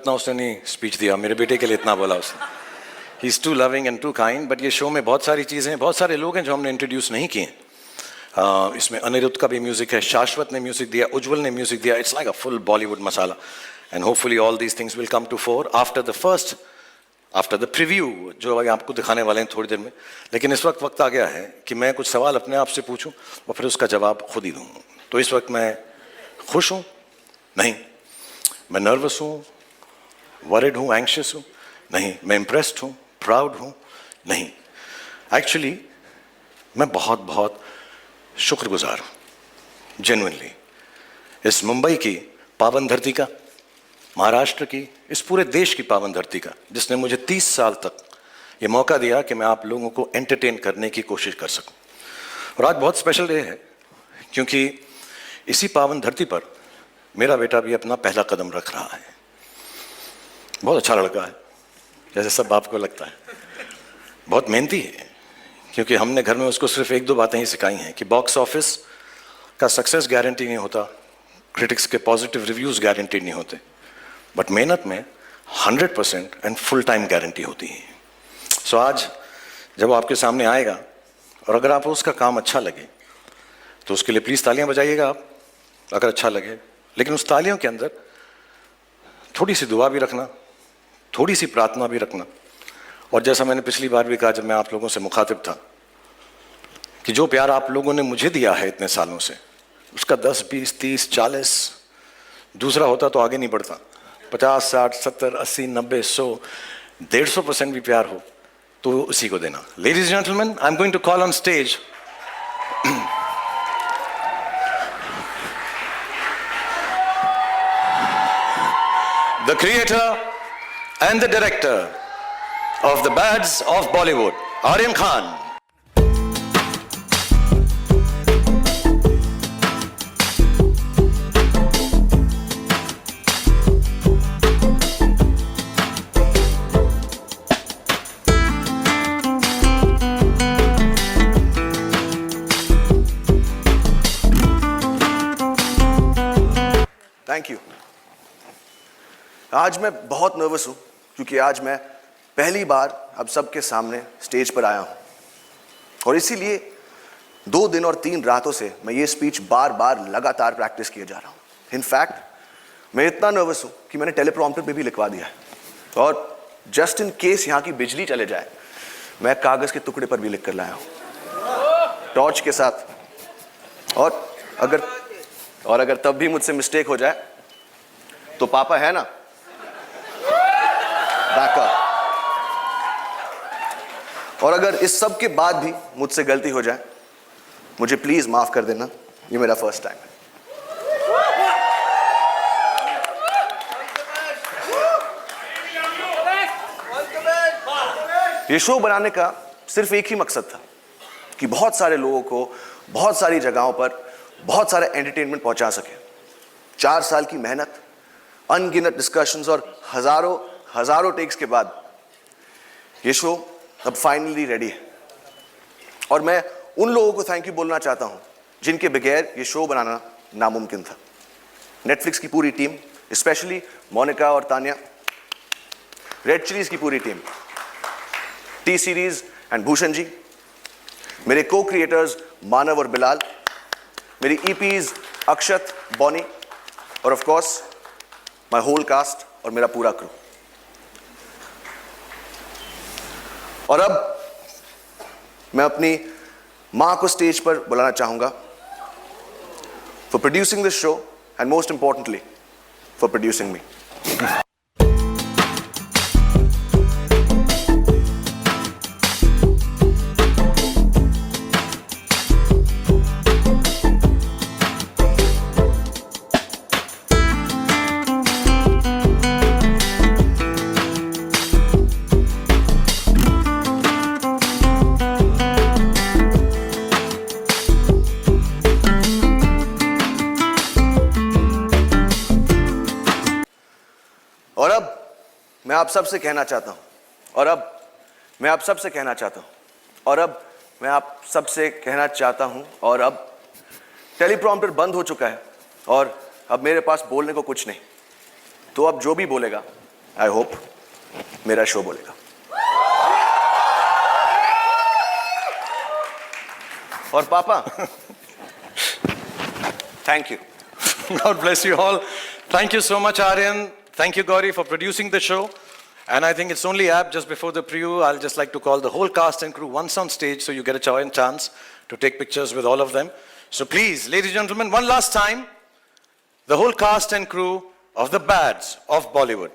उतना उसने नहीं स्पीच दिया, मेरे बेटे के लिए इतना बोला उसने. He is too loving and too kind. But ये शो में बहुत सारी चीज़ें हैं, बहुत सारे लोग हैं जो हमने इंट्रोड्यूस नहीं किए. इसमें अनिरुद्ध का भी म्यूजिक है, शाश्वत ने म्यूजिक दिया, उज्जवल ने म्यूजिक दिया. It's like a full Bollywood masala. And hopefully all these things will come to fore after the preview जो अभी आपको दिखाने वाले हैं थोड़ी देर में. लेकिन इस वक्त आ गया है कि मैं कुछ सवाल अपने आप से पूछूं और फिर उसका जवाब खुद ही दूं. तो इस वक्त मैं खुश हूं? नहीं. मैं नर्वस हूं, वरिड हूं, एंग्शियस हूं? नहीं. मैं इम्प्रेस्ड हूं, प्राउड हूं? नहीं. एक्चुअली मैं बहुत बहुत शुक्रगुजार हूं, जेन्युइनली, इस मुंबई की पावन धरती का, महाराष्ट्र की, इस पूरे देश की पावन धरती का, जिसने मुझे 30 साल तक ये मौका दिया कि मैं आप लोगों को एंटरटेन करने की कोशिश कर सकूं. और आज बहुत स्पेशल डे है क्योंकि इसी पावन धरती पर मेरा बेटा भी अपना पहला कदम रख रहा है. बहुत अच्छा लड़का है, जैसे सब बाप को लगता है. बहुत मेहनती है क्योंकि हमने घर में उसको सिर्फ 1-2 बातें ही सिखाई हैं कि बॉक्स ऑफिस का सक्सेस गारंटी नहीं होता, क्रिटिक्स के पॉजिटिव रिव्यूज़ गारंटी नहीं होते, बट मेहनत में 100% एंड फुल टाइम गारंटी होती है. सो आज जब वो आपके सामने आएगा और अगर आपको उसका काम अच्छा लगे तो उसके लिए प्लीज़ तालियां बजाइएगा आप, अगर अच्छा लगे. लेकिन उस तालियों के अंदर थोड़ी सी दुआ भी रखना, थोड़ी सी प्रार्थना भी रखना. और जैसा मैंने पिछली बार भी कहा जब मैं आप लोगों से मुखातिब था कि जो प्यार आप लोगों ने मुझे दिया है इतने सालों से, उसका 10, 20, 30, 40 दूसरा होता तो आगे नहीं बढ़ता. 50, 60, 70, 80, 90, 100, 150% भी प्यार हो तो उसी को देना. Ladies and gentleman, I am going to call on stage the creator and the director of the Bads of Bollywood, Aryan Khan. Thank you. आज मैं बहुत नर्वस हूं क्योंकि आज मैं पहली बार अब सबके सामने स्टेज पर आया हूं और इसीलिए 2 दिन और 3 रातों से मैं ये स्पीच बार बार लगातार प्रैक्टिस किए जा रहा हूं. इनफैक्ट मैं इतना नर्वस हूं कि मैंने टेलीप्रॉम्प्टर पे भी लिखवा दिया है और जस्ट इन केस यहाँ की बिजली चले जाए मैं कागज के टुकड़े पर भी लिख कर लाया हूं टॉर्च के साथ. और अगर तब भी मुझसे मिस्टेक हो जाए तो पापा है ना बैकअप. और अगर इस सब के बाद भी मुझसे गलती हो जाए मुझे प्लीज माफ कर देना, ये मेरा फर्स्ट टाइम है. ये शो बनाने का सिर्फ एक ही मकसद था कि बहुत सारे लोगों को बहुत सारी जगहों पर बहुत सारे एंटरटेनमेंट पहुंचा सके. 4 साल की मेहनत, अनगिनत डिस्कशंस और हजारों टेक्स के बाद ये शो अब फाइनली रेडी है. और मैं उन लोगों को थैंक यू बोलना चाहता हूं जिनके बगैर ये शो बनाना नामुमकिन था. नेटफ्लिक्स की पूरी टीम, स्पेशली मोनिका और तानिया, रेड चिलीज की पूरी team, T Series and Bhushan ji, मेरे को क्रिएटर्स मानव और बिलाल, मेरी ईपीज अक्षत, बॉनी और of course my whole cast और मेरा पूरा क्रू. और अब मैं अपनी मां को स्टेज पर बुलाना चाहूंगा for producing this show and most importantly for producing me. और अब मैं आप सबसे कहना चाहता हूं, और अब मैं आप सबसे कहना चाहता हूं, और अब मैं आप सबसे कहना चाहता हूं, और अब टेलीप्रॉम्प्टर बंद हो चुका है और अब मेरे पास बोलने को कुछ नहीं. तो अब जो भी बोलेगा आई होप मेरा शो बोलेगा। और पापा, thank you. God bless you all. Thank you so much, Aryan. Thank you, Gauri, for producing the show. And I think it's only apt just before the preview, I'll just like to call the whole cast and crew once on stage so you get a chance to take pictures with all of them. So please, ladies and gentlemen, one last time, the whole cast and crew of the Bads of Bollywood.